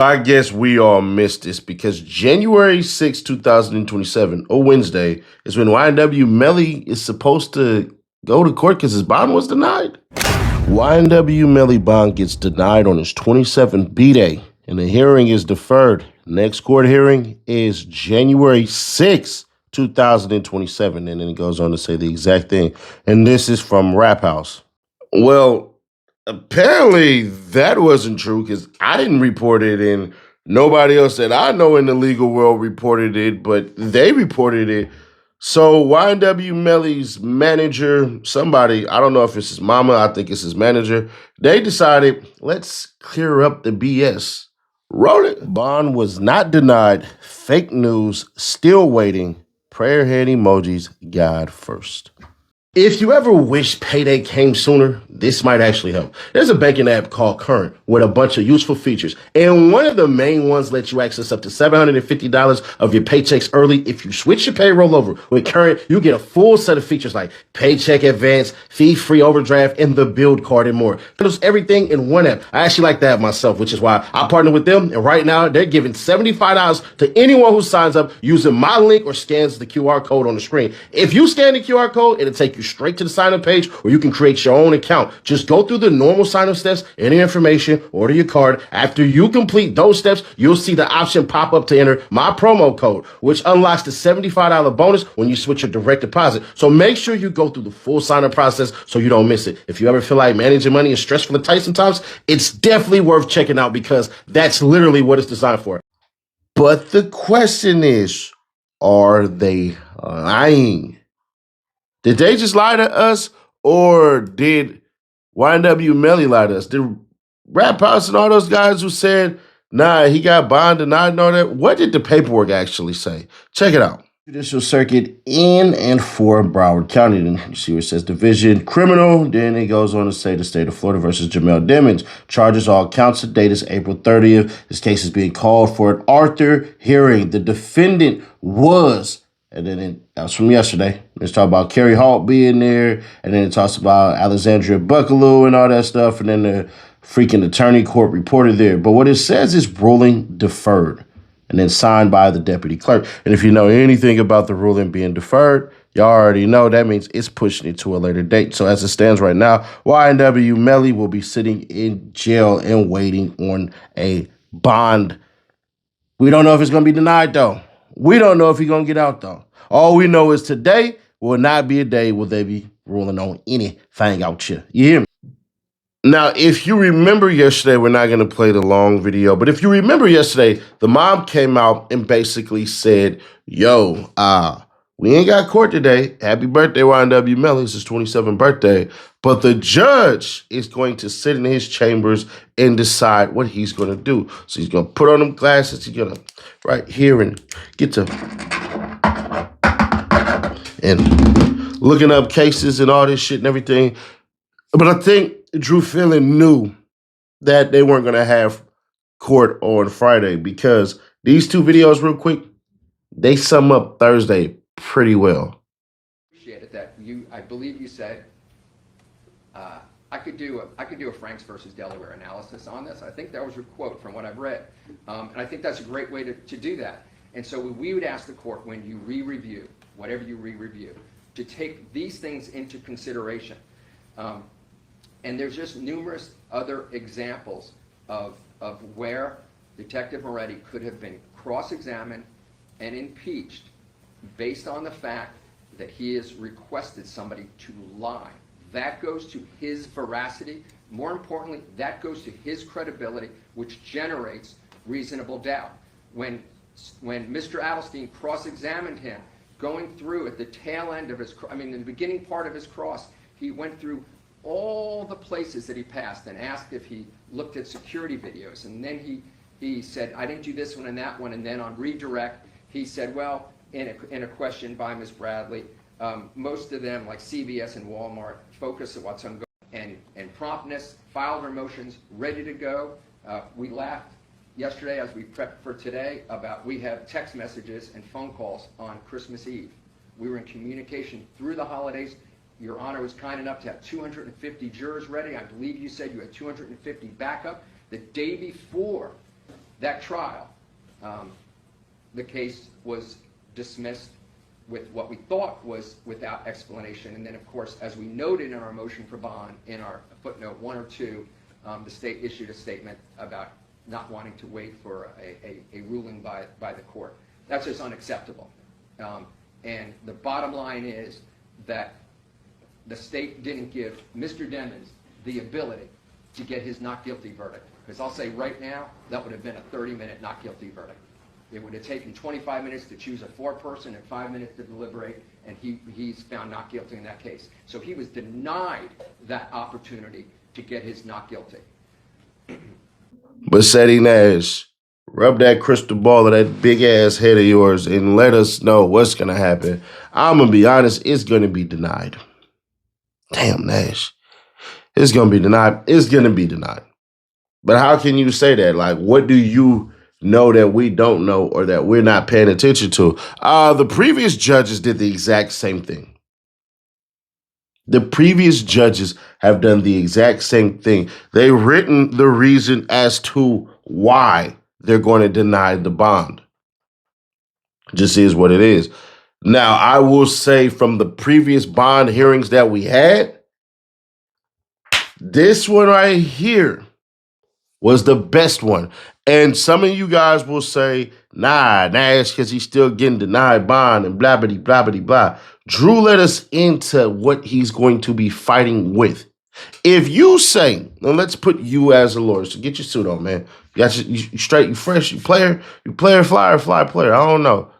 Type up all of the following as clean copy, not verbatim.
I guess we all missed this because January 6, 2027, or Wednesday, is when YNW Melly is supposed to go to court because his bond was denied. YNW Melly bond gets denied on his 27th B-Day, and the hearing is deferred. Next court hearing is January 6, 2027, and then it goes on to say the exact thing. And this is from Rap House. Well, apparently that wasn't true because I didn't report it and nobody else that I know in the legal world reported it, but they reported it. So YNW Melly's manager, somebody, I don't know if it's his mama, I think it's his manager, they decided, let's clear up the BS. Wrote it. Bond was not denied. Fake news, still waiting. Prayer head emojis, God first. If you ever wish payday came sooner, this might actually help. There's a banking app called Current with a bunch of useful features. And one of the main ones lets you access up to $750 of your paychecks early. If you switch your payroll over with Current, you get a full set of features like paycheck advance, fee-free overdraft, and the build card and more. There's everything in one app. I actually like that myself, which is why I partner with them. And right now, they're giving $75 to anyone who signs up using my link or scans the QR code on the screen. If you scan the QR code, it'll take you straight to the sign-up page where you can create your own account. Just go through the normal sign-up steps, enter information, order your card. After you complete those steps, you'll see the option pop up to enter my promo code, which unlocks the $75 bonus when you switch your direct deposit. So make sure you go through the full sign-up process so you don't miss it. If you ever feel like managing money is stressful and tight sometimes, it's definitely worth checking out because that's literally what it's designed for. But the question is, are they lying? Did they just lie to us, or did YNW Melly lie to us? Did Rap House and all those guys who said, nah, he got bond denied and all that, what did the paperwork actually say? Check it out. Judicial Circuit in and for Broward County. Then you see where it says Division Criminal. Then it goes on to say the state of Florida versus Jamel Demings. Charges all counts. The date is April 30th. This case is being called for an Arthur hearing. The defendant was... And then that was from yesterday. Let's talk about Kerry Hall being there. And then it talks about Alexandria Buckaloo and all that stuff. And then the freaking attorney court reported there. But what it says is ruling deferred. And then signed by the deputy clerk. And if you know anything about the ruling being deferred, y'all already know that means it's pushing it to a later date. So as it stands right now, YNW Melly will be sitting in jail and waiting on a bond. We don't know if it's going to be denied, though. We don't know if he's going to get out, though. All we know is today will not be a day where they be ruling on anything out here. You hear me? Now, if you remember yesterday, we're not going to play the long video, but if you remember yesterday, the mom came out and basically said, yo, we ain't got court today. Happy birthday, YNW Melly. It's his 27th birthday. But the judge is going to sit in his chambers and decide what he's going to do. So he's going to put on them glasses. He's going to right here and get to and looking up cases and all this shit and everything. But I think Drew Phelan knew that they weren't going to have court on Friday because these two videos, real quick, they sum up Thursday pretty well. Appreciated that I believe you said I could do a Franks versus Delaware analysis on this. I think that was your quote from what I've read, and I think that's a great way to do that. And so we would ask the court when you re-review whatever you re-review to take these things into consideration. And there's just numerous other examples of where Detective Moretti could have been cross-examined and impeached based on the fact that he has requested somebody to lie. That goes to his veracity. More importantly, that goes to his credibility, which generates reasonable doubt. When Mr. Adelstein cross-examined him, going through at the tail end of his, in the beginning part of his cross, he went through all the places that he passed and asked if he looked at security videos. And then he said, I didn't do this one and that one. And then on redirect, he said, well, in a question by Ms. Bradley, most of them, like CVS and Walmart, focus on what's ongoing and promptness, filed their motions, ready to go. We laughed yesterday as we prepped for today about we have text messages and phone calls on Christmas Eve. We were in communication through the holidays. Your Honor was kind enough to have 250 jurors ready. I believe you said you had 250 backup. The day before That trial, the case was dismissed with what we thought was without explanation. And then, of course, as we noted in our motion for bond, in our footnote 1 or 2, the state issued a statement about not wanting to wait for a ruling by the court. That's just unacceptable. And the bottom line is that the state didn't give Mr. Demons the ability to get his not guilty verdict. Because I'll say right now, that would have been a 30-minute not guilty verdict. It would have taken 25 minutes to choose a foreperson and 5 minutes to deliberate, and he's found not guilty in that case. So he was denied that opportunity to get his not guilty. But Seti Nash, rub that crystal ball of that big-ass head of yours and let us know what's going to happen. I'm going to be honest, it's going to be denied. Damn, Nash. It's going to be denied. It's going to be denied. But how can you say that? Like, what do you know that we don't know or that we're not paying attention to? The previous judges did the exact same thing. The previous judges have done the exact same thing. They've written the reason as to why they're going to deny the bond. Just is what it is. Now, I will say from the previous bond hearings that we had, this one right here was the best one. And some of you guys will say, nah, Nash, because he's still getting denied bond and blah, blah, blah, blah, blah. Drew let us into what he's going to be fighting with. If you say, now let's put you as a lawyer, so get your suit on, man. You got you straight, you fresh, you player, flyer player. I don't know.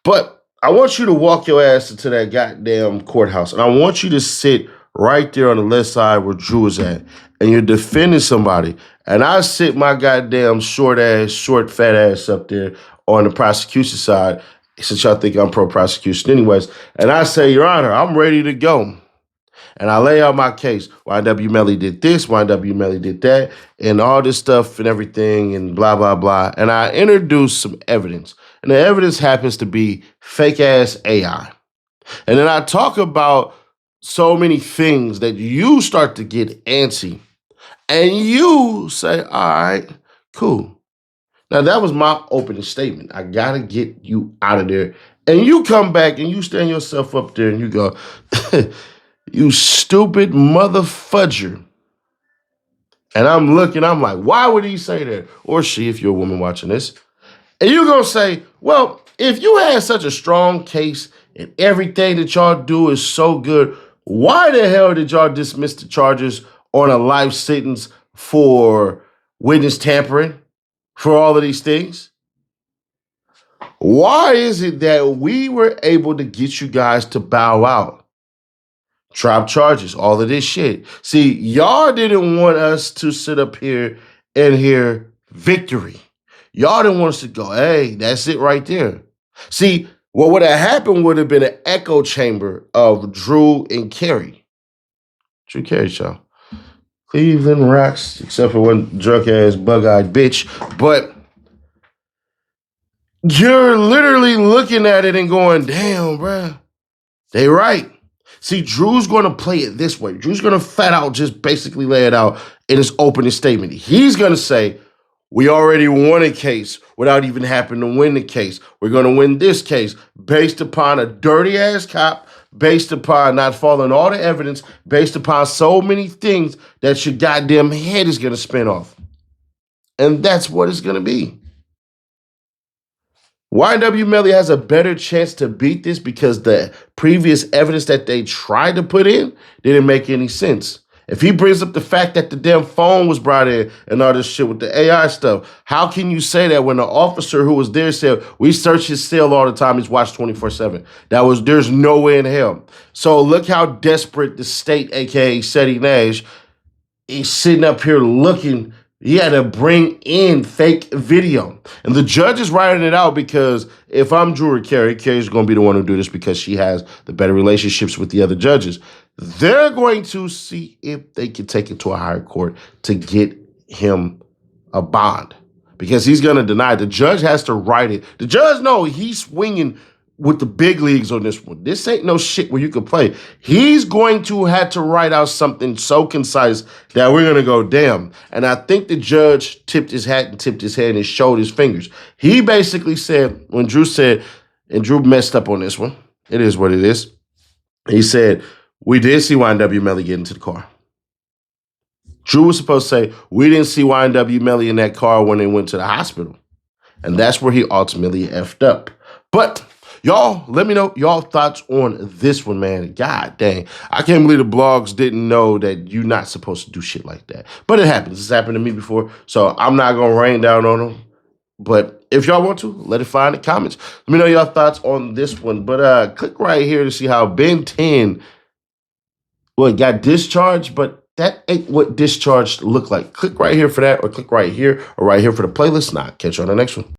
But I want you to walk your ass into that goddamn courthouse, and I want you to sit right there on the left side where Drew is at, and you're defending somebody. And I sit my goddamn short, fat ass up there on the prosecution side, since y'all think I'm pro-prosecution anyways. And I say, Your Honor, I'm ready to go. And I lay out my case. YNW Melly did this, YNW Melly did that, and all this stuff and everything, and blah, blah, blah. And I introduce some evidence. And the evidence happens to be fake-ass AI. And then I talk about so many things that you start to get antsy. And you say, all right, cool. Now, that was my opening statement. I got to get you out of there. And you come back and you stand yourself up there and you go, you stupid mother fudger. And I'm looking, I'm like, why would he say that? Or she, if you're a woman watching this. And you're going to say, well, if you had such a strong case and everything that y'all do is so good, why the hell did y'all dismiss the charges on a life sentence for witness tampering, for all of these things? Why is it that we were able to get you guys to bow out? Drop charges, all of this shit. See, y'all didn't want us to sit up here and hear victory. Y'all didn't want us to go, hey, that's it right there. See, what would have happened would have been an echo chamber of Drew and Kerry. Drew Kerry show. Cleveland rocks, except for one drunk-ass, bug-eyed bitch. But you're literally looking at it and going, damn, bruh, they right. See, Drew's going to play it this way. Drew's going to flat out just basically lay it out in his opening statement. He's going to say, we already won a case without even having to win the case. We're going to win this case based upon a dirty-ass cop, based upon not following all the evidence, based upon so many things that your goddamn head is going to spin off. And that's what it's going to be. YNW Melly has a better chance to beat this because the previous evidence that they tried to put in didn't make any sense. If he brings up the fact that the damn phone was brought in and all this shit with the AI stuff, how can you say that when the officer who was there said, we search his cell all the time, he's watched 24/7? There's no way in hell. So look how desperate the state, aka Seti Nash, is sitting up here looking. He had to bring in fake video. And the judge is writing it out because if I'm Drew or Carrie's going to be the one who do this because she has the better relationships with the other judges. They're going to see if they can take it to a higher court to get him a bond because he's going to deny it. The judge has to write it. The judge knows he's swinging with the big leagues on this one. This ain't no shit where you can play. He's going to have to write out something so concise that we're going to go, damn. And I think the judge tipped his hat and tipped his head and showed his fingers. He basically said, when Drew said, and Drew messed up on this one, it is what it is. He said, we did see YNW Melly get into the car. Drew was supposed to say, we didn't see YNW Melly in that car when they went to the hospital. And that's where he ultimately effed up. But y'all, let me know y'all thoughts on this one, man. God dang. I can't believe the blogs didn't know that you're not supposed to do shit like that. But it happens. It's happened to me before. So I'm not going to rain down on them. But if y'all want to, let it fly in the comments. Let me know y'all thoughts on this one. But click right here to see how Ben 10 got discharged, but that ain't what discharged looked like. Click right here for that, or click right here, or right here for the playlist. Nah, catch you on the next one.